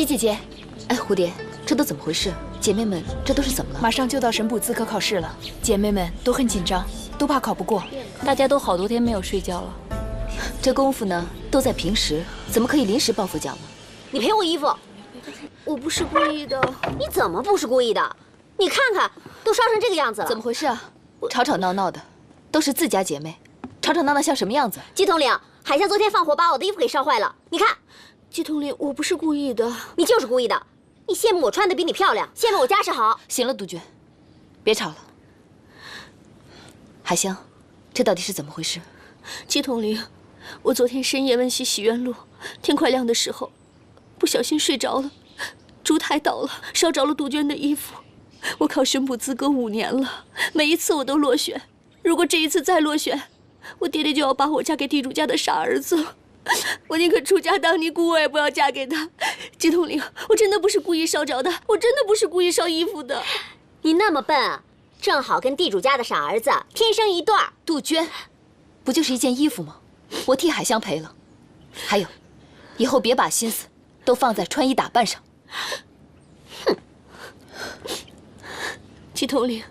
姬姐姐，哎，蝴蝶，这都怎么回事？姐妹们，这都是怎么了？马上就到神捕资格考试了，姐妹们都很紧张，都怕考不过。大家都好多天没有睡觉了。这功夫呢，都在平时，怎么可以临时抱佛脚呢？你赔我衣服！我不是故意的。你怎么不是故意的？你看看，都烧成这个样子了。怎么回事啊？吵吵闹闹的，都是自家姐妹，吵吵闹闹像什么样子？姬统领，海香昨天放火把我的衣服给烧坏了，你看。姬统领，我不是故意的。你就是故意的。你羡慕我穿的比你漂亮，羡慕我家世好。行了，杜鹃，别吵了。海香，这到底是怎么回事？姬统领，我昨天深夜温习洗冤录，天快亮的时候，不小心睡着了，烛台倒了，烧着了杜鹃的衣服。我考神捕资格5年了，每一次我都落选。如果这一次再落选，我爹爹就要把我嫁给地主家的傻儿子了。我宁可出家当尼姑，我也不要嫁给他。姬统领，我真的不是故意烧着的，我真的不是故意烧衣服的。你那么笨啊，正好跟地主家的傻儿子天生一对儿。杜鹃，不就是一件衣服吗？我替海香赔了。还有，以后别把心思都放在穿衣打扮上。哼！姬统领，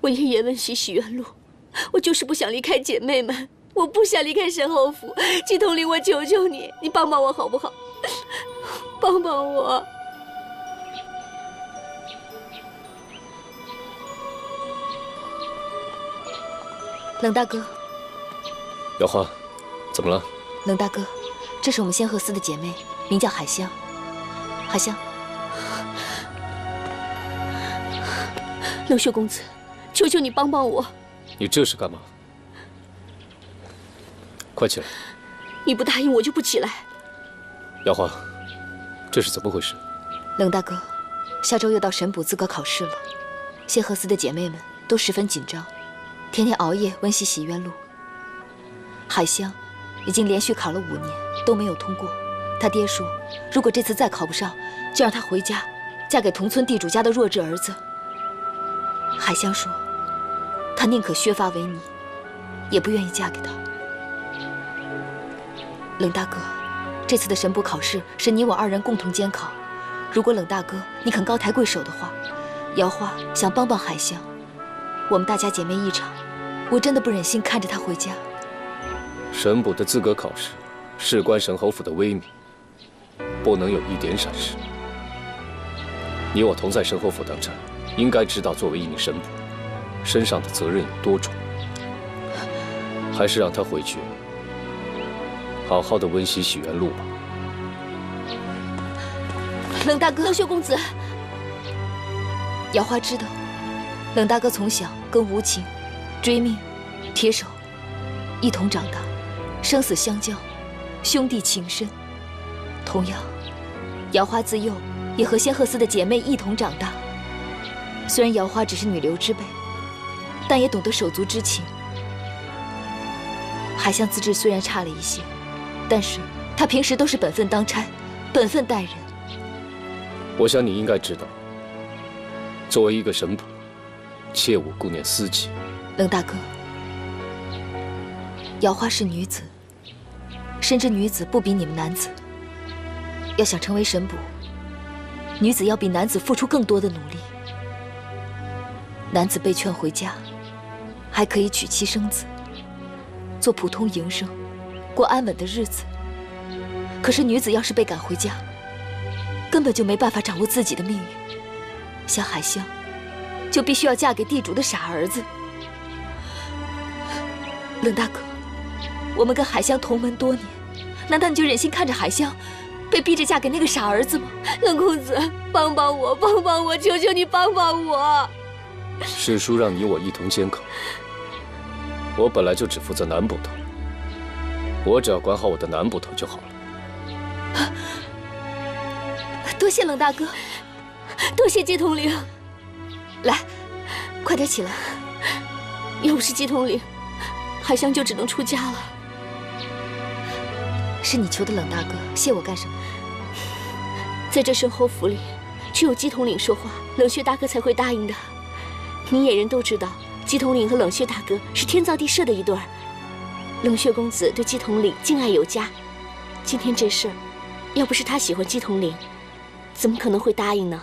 我夜夜温习洗冤录，我就是不想离开姐妹们。我不想离开神侯府，姬统领，我求求你，你帮帮我好不好？帮帮我！冷大哥，瑶花，怎么了？冷大哥，这是我们仙鹤司的姐妹，名叫海香。海香，冷血公子，求求你帮帮我！你这是干嘛？快起来！你不答应我就不起来。瑶花，这是怎么回事？冷大哥，下周又到神捕资格考试了，仙鹤司的姐妹们都十分紧张，天天熬夜温习洗冤录。海香已经连续考了5年都没有通过，他爹说，如果这次再考不上，就让她回家，嫁给同村地主家的弱智儿子。海香说，她宁可削发为尼，也不愿意嫁给他。冷大哥，这次的神捕考试是你我2人共同监考。如果冷大哥你肯高抬贵手的话，瑶花想帮帮海香。我们大家姐妹一场，我真的不忍心看着她回家。神捕的资格考试，事关神侯府的威名，不能有一点闪失。你我同在神侯府当差，应该知道作为一名神捕，身上的责任有多重。还是让他回去好好的温习洗冤录吧。冷大哥，冷血公子，瑶花知道，冷大哥从小跟无情、追命、铁手一同长大，生死相交，兄弟情深。同样，瑶花自幼也和仙鹤司的姐妹一同长大。虽然瑶花只是女流之辈，但也懂得手足之情。海香资质虽然差了一些，但是她平时都是本分当差，本分待人。我想你应该知道，作为一个神捕，切勿顾念私情。冷大哥，瑶花是女子，深知女子不比你们男子。要想成为神捕，女子要比男子付出更多的努力。男子被劝回家，还可以娶妻生子，做普通营生，过安稳的日子。可是女子要是被赶回家，根本就没办法掌握自己的命运。像海香，就必须要嫁给地主的傻儿子。冷大哥，我们跟海香同门多年，难道你就忍心看着海香被逼着嫁给那个傻儿子吗？冷公子，帮帮我，帮帮我，求求你帮帮我！史书让你我一同监考，我本来就只负责男捕头，我只要管好我的男捕头就好了。多谢冷大哥，多谢姬统领。来，快点起来。要不是姬统领，海香就只能出家了。是你求的冷大哥，谢我干什么？在这神侯府里，只有姬统领说话，冷血大哥才会答应的。明眼人都知道，姬统领和冷血大哥是天造地设的一对儿。冷血公子对姬统领敬爱有加，今天这事儿，要不是他喜欢姬统领，怎么可能会答应呢？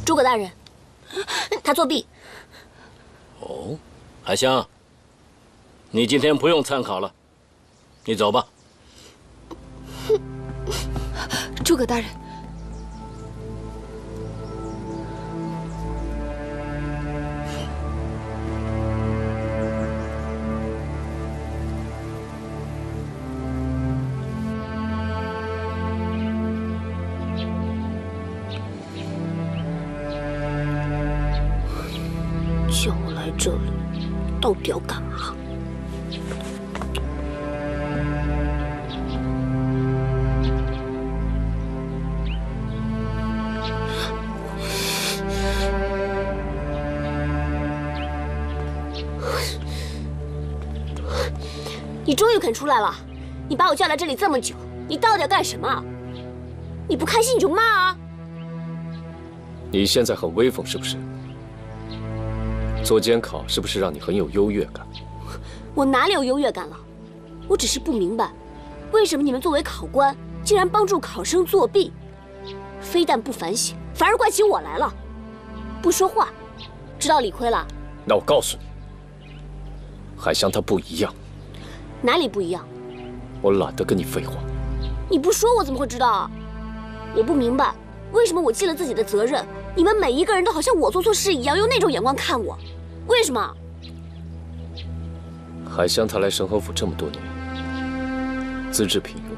诸葛大人，他作弊。哦，海香，你今天不用参考了，你走吧。诸葛大人，叫我来这里，到底要干嘛？你终于肯出来了！你把我叫来这里这么久，你到底要干什么？你不开心你就骂啊！你现在很威风是不是？做监考是不是让你很有优越感？我哪里有优越感了？我只是不明白，为什么你们作为考官，竟然帮助考生作弊，非但不反省，反而怪起我来了。不说话，知道理亏了？那我告诉你，海香她不一样。哪里不一样？我懒得跟你废话。你不说我怎么会知道啊？我不明白，为什么我尽了自己的责任，你们每一个人都好像我做错事一样，用那种眼光看我，为什么？海香她来神侯府这么多年，资质平庸，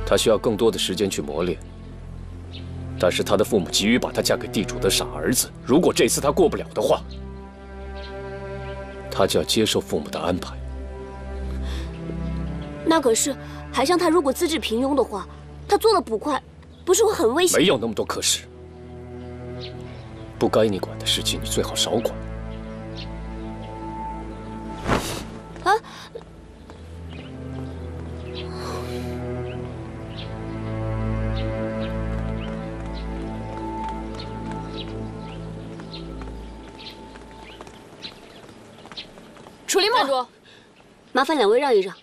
她需要更多的时间去磨练。但是她的父母急于把她嫁给地主的傻儿子，如果这次她过不了的话，她就要接受父母的安排。那可是海香她如果资质平庸的话，她做了捕快，不是会很危险？没有那么多可是，不该你管的事情，你最好少管。啊！楚林木，站住！麻烦两位让一让，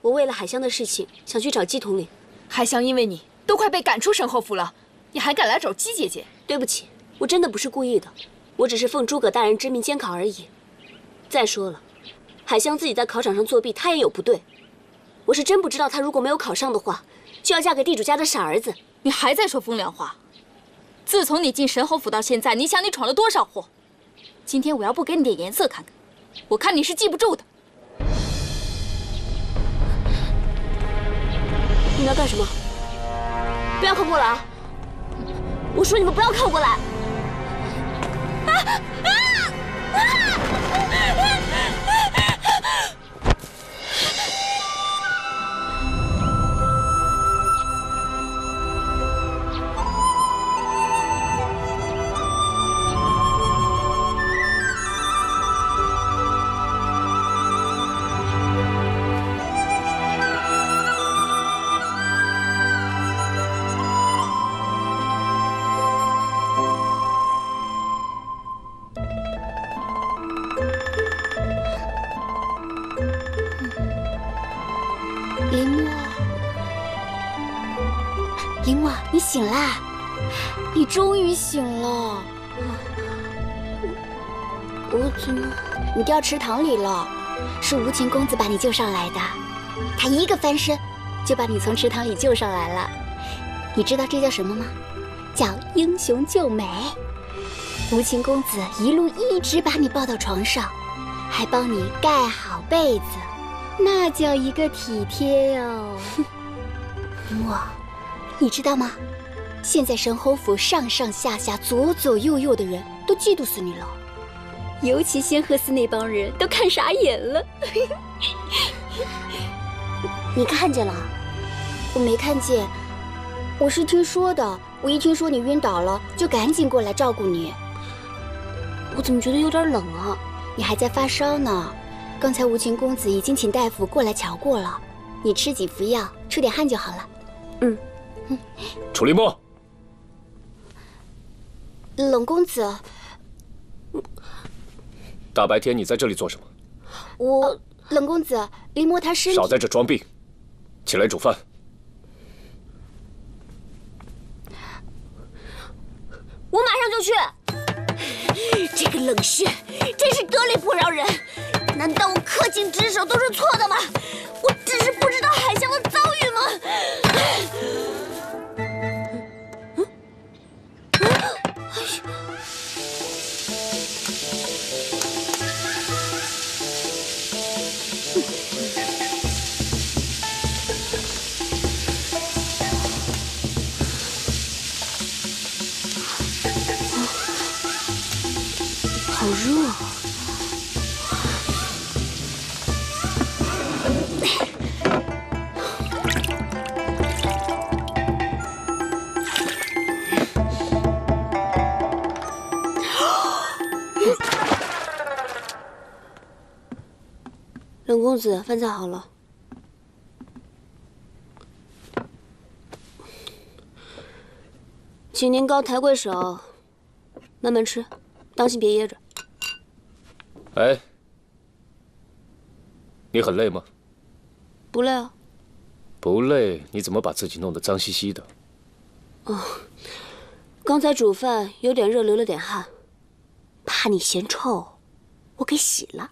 我为了海香的事情想去找姬统领。海香因为你都快被赶出神侯府了，你还敢来找姬姐姐？对不起，我真的不是故意的，我只是奉诸葛大人之命监考而已。再说了，海香自己在考场上作弊，她也有不对。我是真不知道她如果没有考上的话，就要嫁给地主家的傻儿子。你还在说风凉话？自从你进神侯府到现在，你想你闯了多少祸？今天我要不给你点颜色看看，我看你是记不住的。你们要干什么？不要靠过来啊！我说你们不要靠过来！林墨，你醒啦！你终于醒了。我怎么？你掉池塘里了，是无情公子把你救上来的。他一个翻身，就把你从池塘里救上来了。你知道这叫什么吗？叫英雄救美。无情公子一路一直把你抱到床上，还帮你盖好被子，那叫一个体贴哟。林墨，你知道吗？现在神侯府上上下下、左左右右的人都嫉妒死你了，尤其仙鹤寺那帮人都看傻眼了。你看见了？我没看见，我是听说的。我一听说你晕倒了，就赶紧过来照顾你。我怎么觉得有点冷啊？你还在发烧呢。刚才无情公子已经请大夫过来瞧过了，你吃几服药，出点汗就好了。楚林墨，冷公子，大白天你在这里做什么？冷公子，林墨他身体……少在这装病，起来煮饭。我马上就去。这个冷血真是得理不饶人！难道我恪尽职守都是错的吗？我只是不知道海香的遭遇吗？好热啊！冷公子，饭菜好了。请您高抬贵手，慢慢吃，当心别噎着。哎，你很累吗？不累啊。不累，你怎么把自己弄得脏兮兮的？哦，刚才煮饭有点热，流了点汗，怕你嫌臭，我给洗了。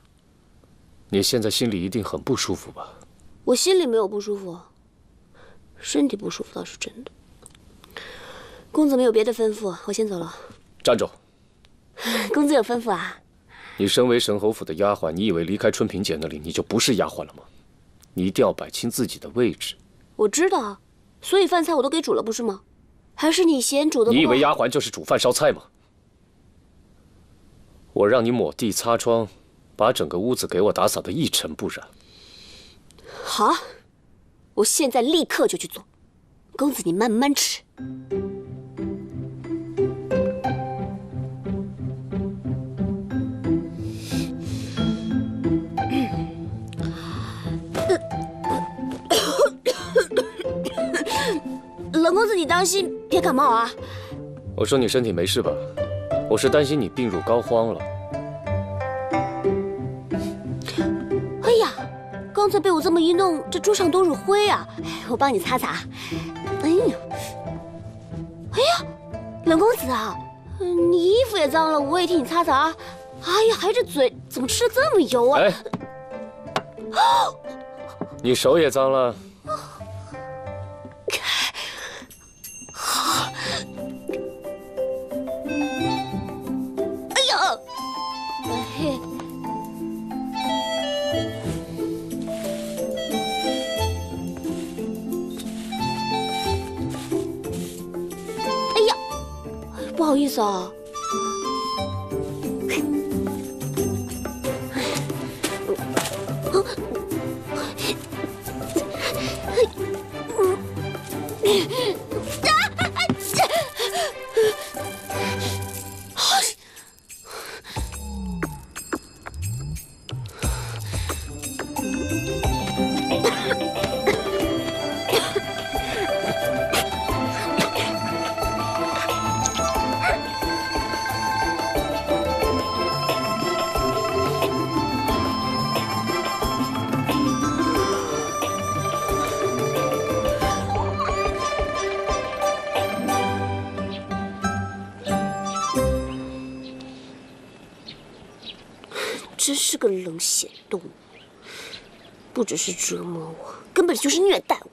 你现在心里一定很不舒服吧？我心里没有不舒服，身体不舒服倒是真的。公子没有别的吩咐，我先走了。站住！公子有吩咐啊？你身为神侯府的丫鬟，你以为离开春萍姐那里你就不是丫鬟了吗？你一定要摆清自己的位置。我知道啊，所以饭菜我都给煮了，不是吗？还是你嫌煮的不够好？你以为丫鬟就是煮饭烧菜吗？我让你抹地擦窗，把整个屋子给我打扫得一尘不染。好，我现在立刻就去做。公子，你慢慢吃。冷公子，你当心别感冒啊！我说你身体没事吧？我是担心你病入膏肓了。哎呀，刚才被我这么一弄，这桌上都是灰啊！我帮你擦擦。哎呀，哎呀，冷公子啊，你衣服也脏了，我也替你擦擦啊！哎呀，还这嘴怎么吃的这么油啊？哎，你手也脏了。哎呀，哎。哎呀，不好意思啊。真是个冷血动物，不只是折磨我，根本就是虐待我，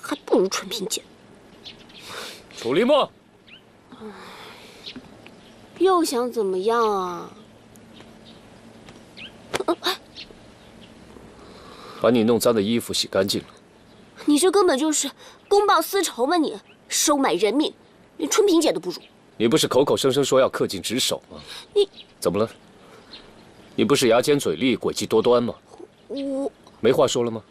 还不如春萍姐。楚离墨，又想怎么样啊？把你弄脏的衣服洗干净了。你这根本就是公报私仇嘛！你收买人命，连春萍姐都不如。你不是口口声声说要恪尽职守吗？你怎么了？你不是牙尖嘴利、诡计多端吗？我没话说了吗？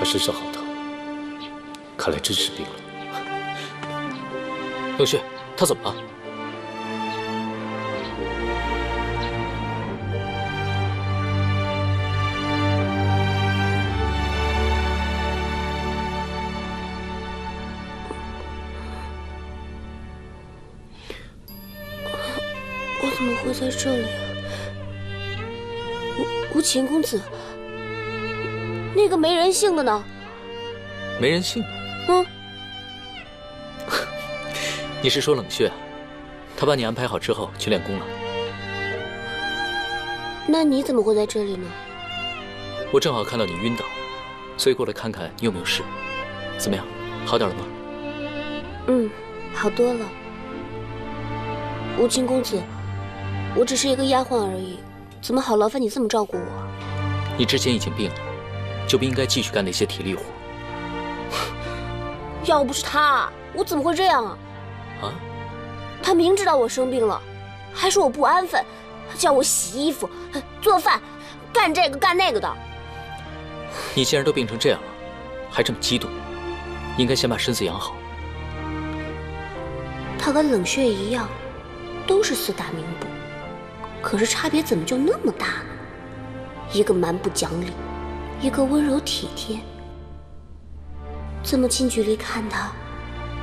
他身上好疼，看来真是病了。刘旭，他怎么了？怎么会在这里啊？无情公子，那个没人性的呢？没人性？嗯，你是说冷血啊？他把你安排好之后去练功了。那你怎么会在这里呢？我正好看到你晕倒，所以过来看看你有没有事。怎么样，好点了吗？嗯，好多了。无情公子，我只是一个丫鬟而已，怎么好劳烦你这么照顾我？你之前已经病了，就不应该继续干那些体力活。要不是他，我怎么会这样啊？啊？他明知道我生病了，还说我不安分，叫我洗衣服、做饭，干这个干那个的。你既然都病成这样了，还这么激动，应该先把身子养好。他跟冷血一样，都是四大名捕，可是差别怎么就那么大呢？一个蛮不讲理，一个温柔体贴。这么近距离看他，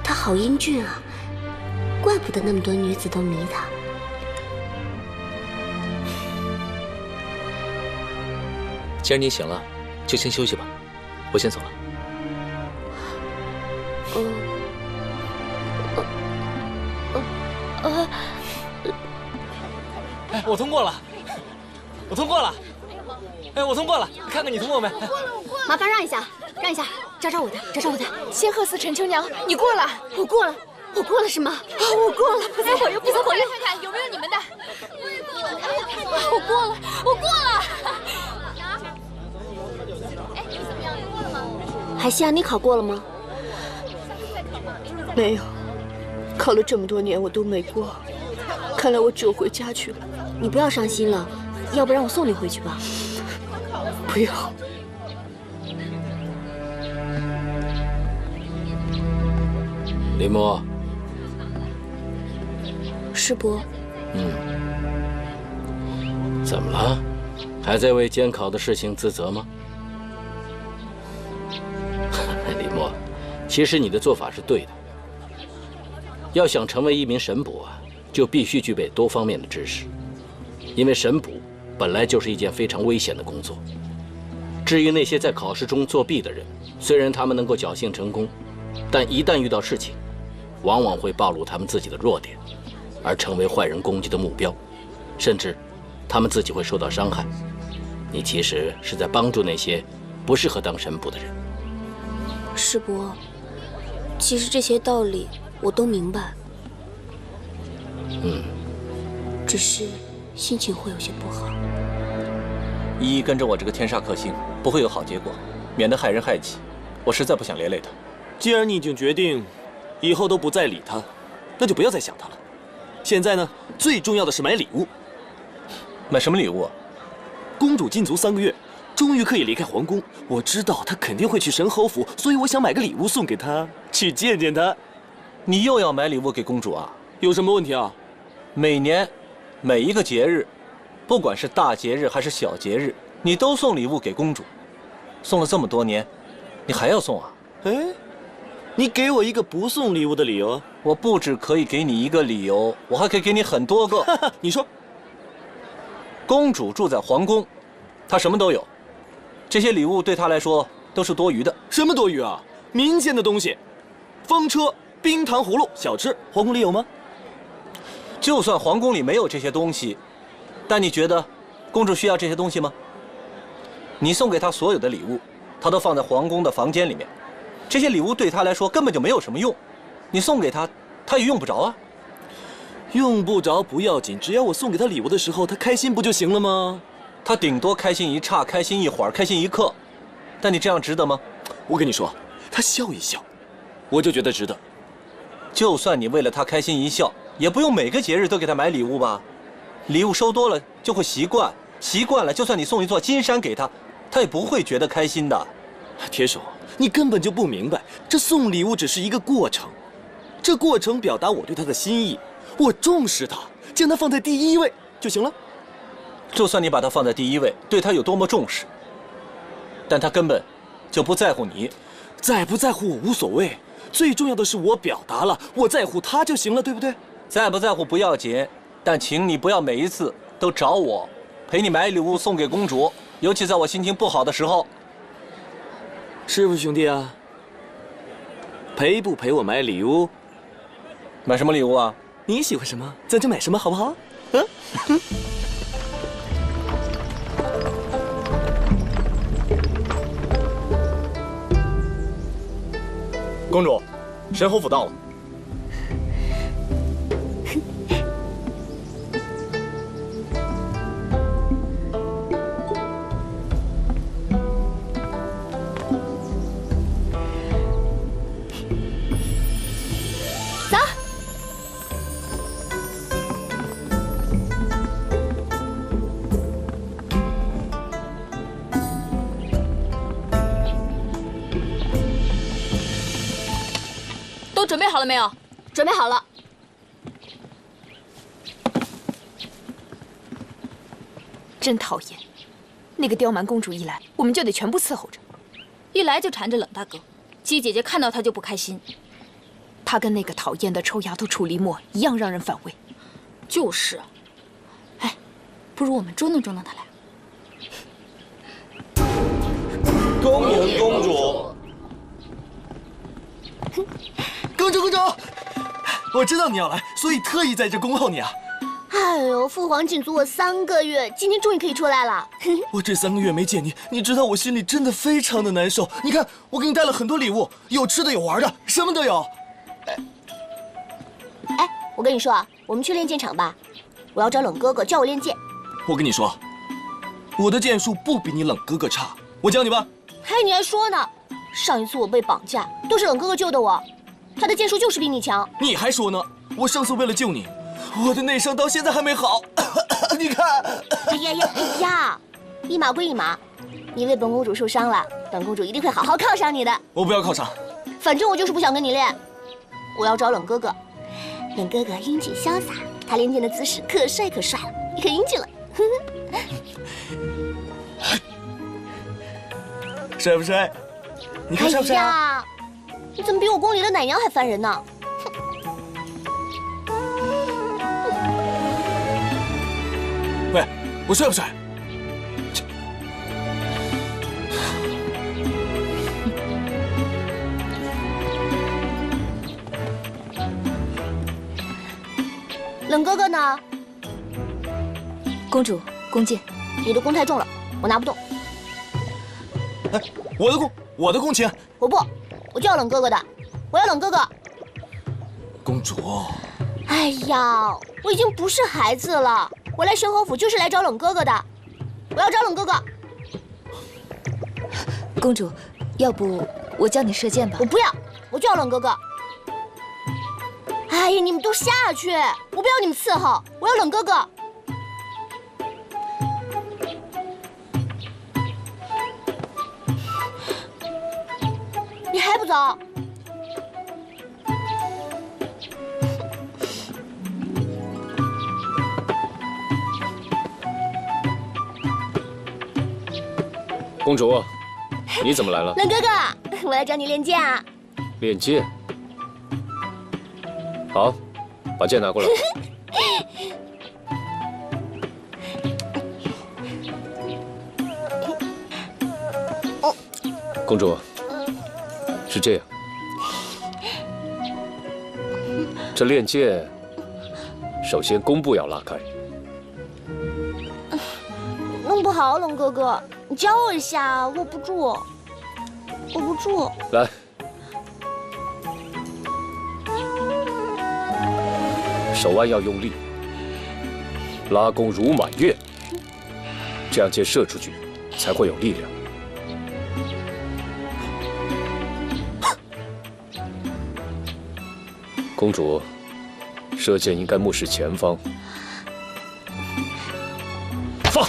他好英俊啊，怪不得那么多女子都迷他。既然你醒了，就先休息吧，我先走了。哎，我通过了，我通过了，哎，我通过了，你看看你通过没？麻烦让一下，让一下，招我的，招我的。仙鹤寺陈秋娘，你过了，我过了，我过了是吗？我过了，菩萨保佑，菩萨保佑！看看有没有你们的。我过了，我过了。海西啊，你考过了吗？没有，考了这么多年我都没过，看来我只有回家去了。你不要伤心了，要不然我送你回去吧。不要。林墨，师伯。怎么了？还在为监考的事情自责吗？李墨，其实你的做法是对的。要想成为一名神捕啊，就必须具备多方面的知识，因为神捕本来就是一件非常危险的工作。至于那些在考试中作弊的人，虽然他们能够侥幸成功，但一旦遇到事情，往往会暴露他们自己的弱点，而成为坏人攻击的目标，甚至他们自己会受到伤害。你其实是在帮助那些不适合当神捕的人。师伯，其实这些道理我都明白，只是心情会有些不好。依依跟着我这个天煞克星，不会有好结果，免得害人害己。我实在不想连累他。既然你已经决定以后都不再理他，那就不要再想他了。现在呢，最重要的是买礼物。买什么礼物啊？公主禁足3个月，终于可以离开皇宫。我知道她肯定会去神侯府，所以我想买个礼物送给她，去见见她。你又要买礼物给公主啊？有什么问题啊？每年每一个节日，不管是大节日还是小节日，你都送礼物给公主。送了这么多年，你还要送啊？哎，你给我一个不送礼物的理由。我不只可以给你一个理由，我还可以给你很多个。你说。公主住在皇宫，她什么都有，这些礼物对她来说都是多余的。什么多余啊？民间的东西，风车、冰糖葫芦、小吃，皇宫里有吗？就算皇宫里没有这些东西，但你觉得公主需要这些东西吗？你送给她所有的礼物，她都放在皇宫的房间里面，这些礼物对她来说根本就没有什么用，你送给她，她也用不着啊。用不着不要紧，只要我送给她礼物的时候，她开心不就行了吗？她顶多开心一刹，开心一会儿，开心一刻，但你这样值得吗？我跟你说，她笑一笑，我就觉得值得。就算你为了她开心一笑，也不用每个节日都给她买礼物吧？礼物收多了就会习惯，习惯了，就算你送一座金山给她，她也不会觉得开心的。铁手，你根本就不明白，这送礼物只是一个过程，这过程表达我对她的心意。我重视她，将她放在第一位就行了。就算你把她放在第一位，对她有多么重视，但她根本就不在乎你。在不在乎我无所谓，最重要的是我表达了，我在乎她就行了，对不对？在不在乎不要紧，但请你不要每一次都找我陪你买礼物送给公主，尤其在我心情不好的时候。师傅兄弟啊，陪不陪我买礼物？买什么礼物啊？你喜欢什么，咱就买什么，好不好？嗯。公主，神侯府到了。走。都准备好了没有？准备好了。真讨厌，那个刁蛮公主一来，我们就得全部伺候着。一来就缠着冷大哥，姬姐姐看到他就不开心。她跟那个讨厌的臭丫头楚离墨一样让人反胃。就是，哎，不如我们捉弄捉弄他俩。恭迎公主。公主，公主，我知道你要来，所以特意在这恭候你啊。哎呦，父皇禁足我3个月，今天终于可以出来了。我这3个月没见你，你知道我心里真的非常的难受。你看，我给你带了很多礼物，有吃的有玩的，什么都有。哎，我跟你说啊，我们去练剑场吧，我要找冷哥哥教我练剑。我跟你说，我的剑术不比你冷哥哥差，我教你吧。嘿，你还说呢？上一次我被绑架，都是冷哥哥救的我，他的剑术就是比你强。你还说呢？我上次为了救你，我的内伤到现在还没好。你看，哎呀，一码归一码，你为本公主受伤了，本公主一定会好好犒赏你的。我不要犒赏，反正我就是不想跟你练。我要找冷哥哥，冷哥哥英俊潇洒，他练剑的姿势可帅可帅了，可英俊了。帅不帅？你看帅不帅啊？你怎么比我宫里的奶娘还烦人呢？喂，我帅不帅？冷哥哥呢？公主，弓箭。你的弓太重了，我拿不动。哎，我的弓轻。我不，我就要冷哥哥的，我要冷哥哥。公主。哎呀，我已经不是孩子了，我来神侯府就是来找冷哥哥的，我要找冷哥哥。公主，要不我教你射箭吧？我不要，我就要冷哥哥。哎呀，你们都下去，我不要你们伺候，我要冷哥哥。你还不走？公主，你怎么来了？冷哥哥，我来找你练剑啊。练剑。好，把剑拿过来。公主，是这样，这练剑，首先弓步要拉开。弄不好，冷哥哥，你教我一下，握不住，握不住。来。手腕要用力，拉弓如满月，这样箭射出去才会有力量。公主，射箭应该目视前方。放！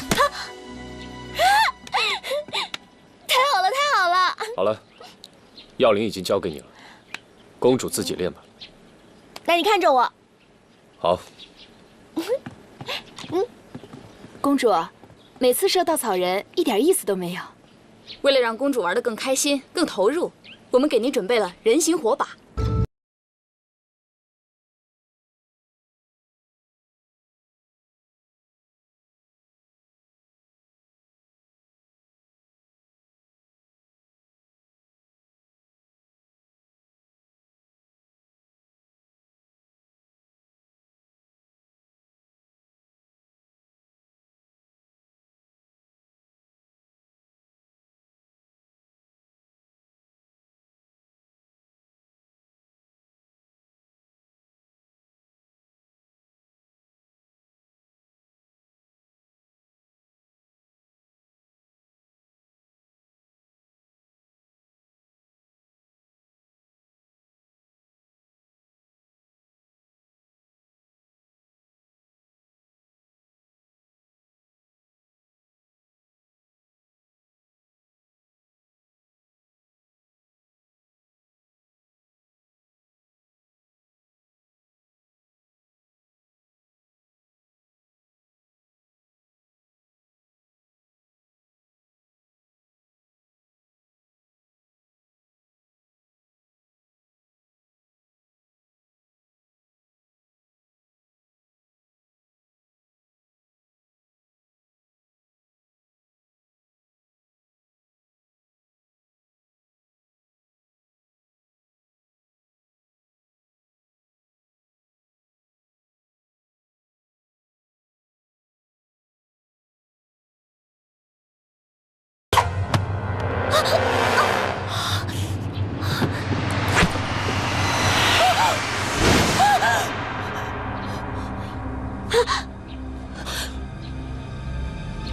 太好了，太好了！好了，药灵已经交给你了，公主自己练吧。那你看着我。好。公主，每次射稻草人一点意思都没有。为了让公主玩得更开心、更投入，我们给您准备了人形火把。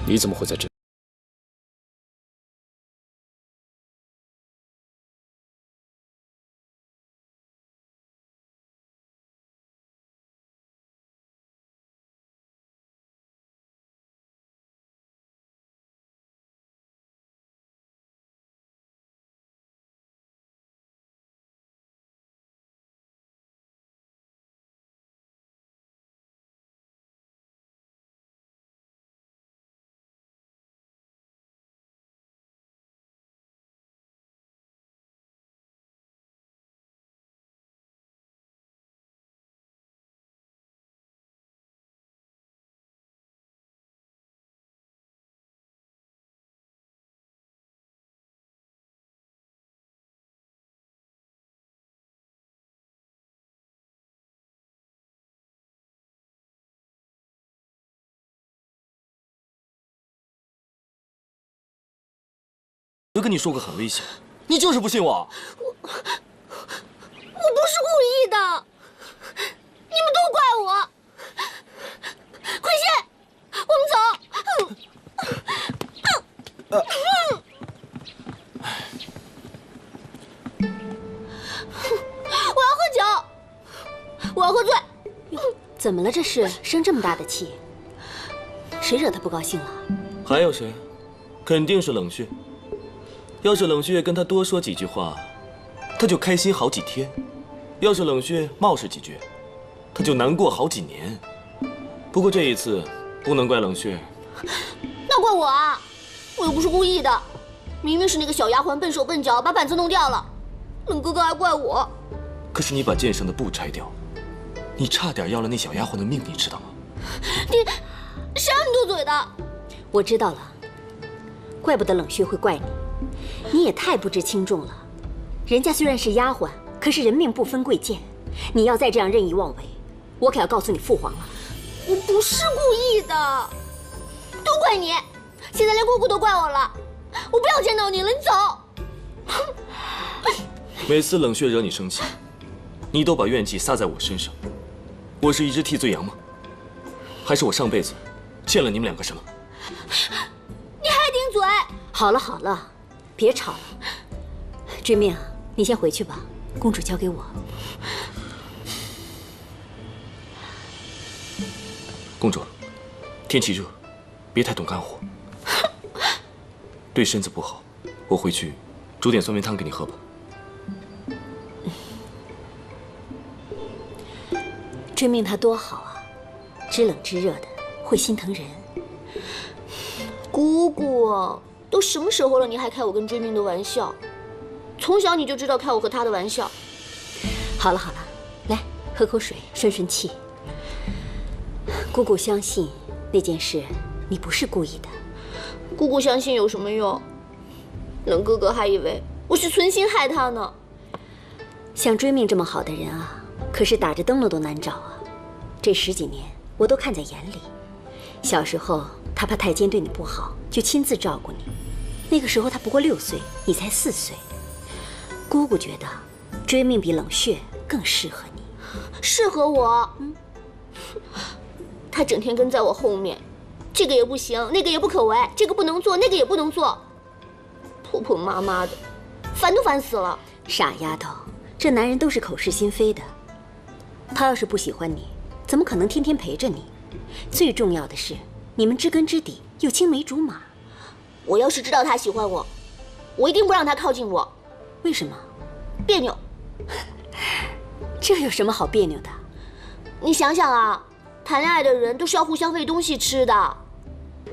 你怎么会在这？都跟你说过很危险，你就是不信我。我不是故意的，你们都怪我。快些，我们走。我要喝酒，我要喝醉。怎么了？这是生这么大的气，谁惹他不高兴了？还有谁？肯定是冷血。要是冷血跟他多说几句话，他就开心好几天；要是冷血冒失几句，他就难过好几年。不过这一次不能怪冷血，那怪我啊！我又不是故意的，明明是那个小丫鬟笨手笨脚把板子弄掉了，冷哥哥还怪我。可是你把剑上的布拆掉，你差点要了那小丫鬟的命，你知道吗？你谁让你多嘴的？我知道了，怪不得冷血会怪你。你也太不知轻重了，人家虽然是丫鬟，可是人命不分贵贱，你要再这样任意妄为，我可要告诉你父皇了。我不是故意的，都怪你！现在连姑姑都怪我了，我不要见到你了，你走！每次冷血惹你生气，你都把怨气撒在我身上，我是一只替罪羊吗？还是我上辈子欠了你们两个什么？你还顶嘴！好了好了，别吵了。追命，你先回去吧，公主交给我。公主，天气热，别太懂干活，对身子不好。我回去煮点酸梅汤给你喝吧。追命他多好啊，知冷知热的，会心疼人。姑姑，都什么时候了，你还开我跟追命的玩笑？从小你就知道开我和他的玩笑。好了好了，来喝口水顺顺气。姑姑相信那件事你不是故意的。姑姑相信有什么用？冷哥哥还以为我是存心害他呢。像追命这么好的人啊，可是打着灯笼都难找啊。这10几年我都看在眼里。小时候他怕太监对你不好，就亲自照顾你。那个时候他不过6岁，你才4岁。姑姑觉得追命比冷血更适合你。适合我？他整天跟在我后面，这个也不行，那个也不可为，这个不能做，那个也不能做，婆婆妈妈的，烦都烦死了。傻丫头，这男人都是口是心非的。他要是不喜欢你，怎么可能天天陪着你？最重要的是，你们知根知底，又青梅竹马。我要是知道他喜欢我，我一定不让他靠近我。为什么？别扭。这有什么好别扭的？你想想啊，谈恋爱的人都是要互相喂东西吃的。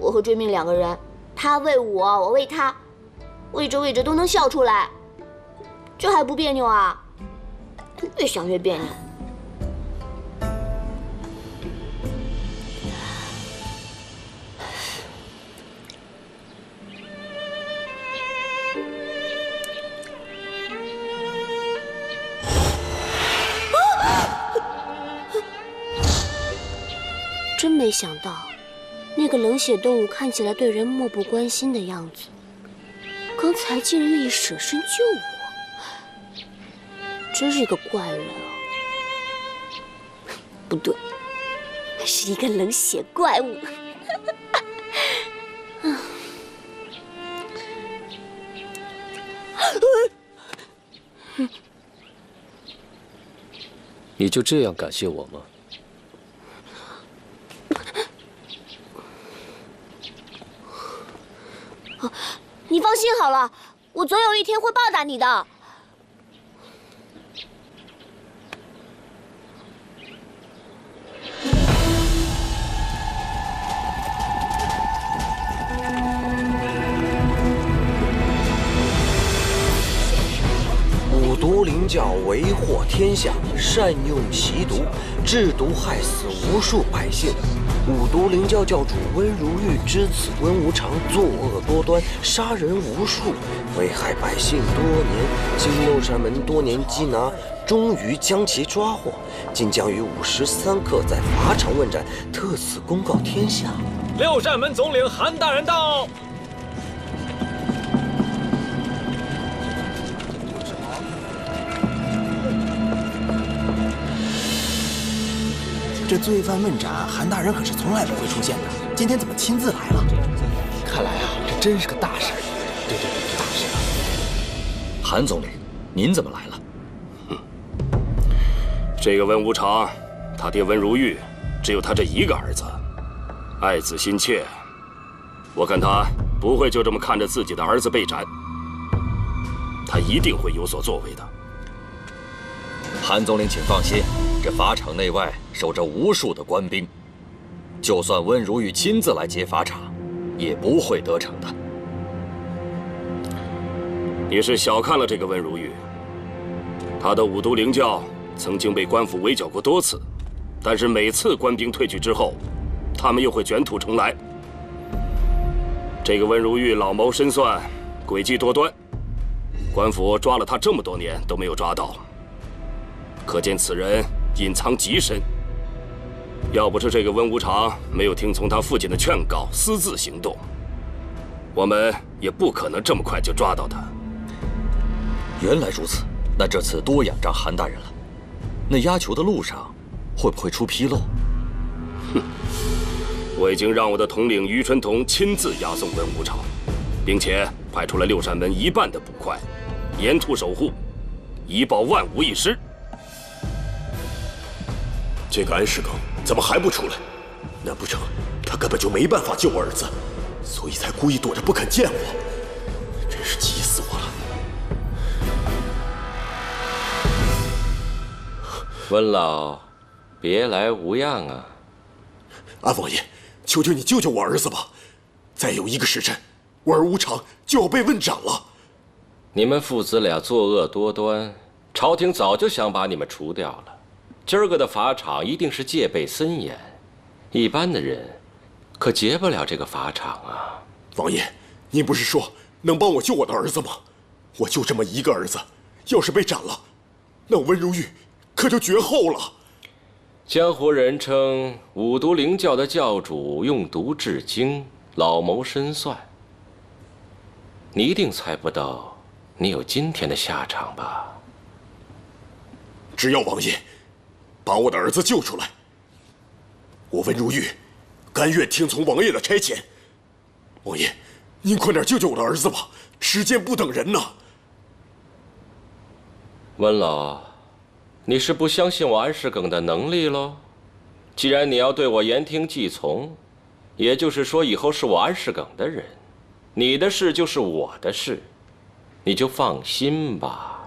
我和追命2个人，他喂我，我喂他，喂着喂着都能笑出来，这还不别扭啊？越想越别扭。真没想到，那个冷血动物看起来对人漠不关心的样子，刚才竟然愿意舍身救我，真是一个怪人啊！不对，是一个冷血怪物。你就这样感谢我吗？你放心好了，我总有一天会报答你的。五毒灵教为祸天下，善用习毒，制毒害死无数百姓。五毒灵教教主温如玉知此温无常作恶多端，杀人无数，危害百姓多年。经六扇门多年缉拿，终于将其抓获。今将于午时3刻在法场问斩，特此公告天下。六扇门总领韩大人到。这罪犯问斩，韩大人可是从来不会出现的，今天怎么亲自来了？看来啊，这真是个大事。对，大事啊！韩总领，您怎么来了？这个温无常，他爹温如玉，只有他这一个儿子，爱子心切。我看他不会就这么看着自己的儿子被斩，他一定会有所作为的。韩总领，请放心，这法场内外守着无数的官兵，就算温如玉亲自来劫法场，也不会得逞的。你是小看了这个温如玉，他的五毒灵教曾经被官府围剿过多次，但是每次官兵退去之后，他们又会卷土重来。这个温如玉老谋深算，诡计多端，官府抓了他这么多年都没有抓到，可见此人隐藏极深。要不是这个温无常没有听从他父亲的劝告，私自行动，我们也不可能这么快就抓到他。原来如此，那这次多仰仗韩大人了。那押囚的路上，会不会出纰漏？哼，我已经让我的统领于春桐亲自押送温无常，并且派出了六扇门1半的捕快，沿途守护，以保万无一失。这个安世耿怎么还不出来？难不成他根本就没办法救我儿子，所以才故意躲着不肯见我？真是急死我了！温老，别来无恙啊！安王爷，求求你救救我儿子吧！再有1个时辰，我儿无常就要被问斩了。你们父子俩作恶多端，朝廷早就想把你们除掉了。今儿个的法场一定是戒备森严，一般的人可劫不了这个法场啊。王爷，您不是说能帮我救我的儿子吗？我就这么1个儿子，要是被斩了，那我温如玉可就绝后了。江湖人称五毒灵教的教主用毒治精，老谋深算。你一定猜不到你有今天的下场吧？只要王爷把我的儿子救出来，我温如玉甘愿听从王爷的差遣。王爷，您快点救救我的儿子吧，时间不等人呐！温老，你是不相信我安世耿的能力喽？既然你要对我言听计从，也就是说以后是我安世耿的人，你的事就是我的事，你就放心吧。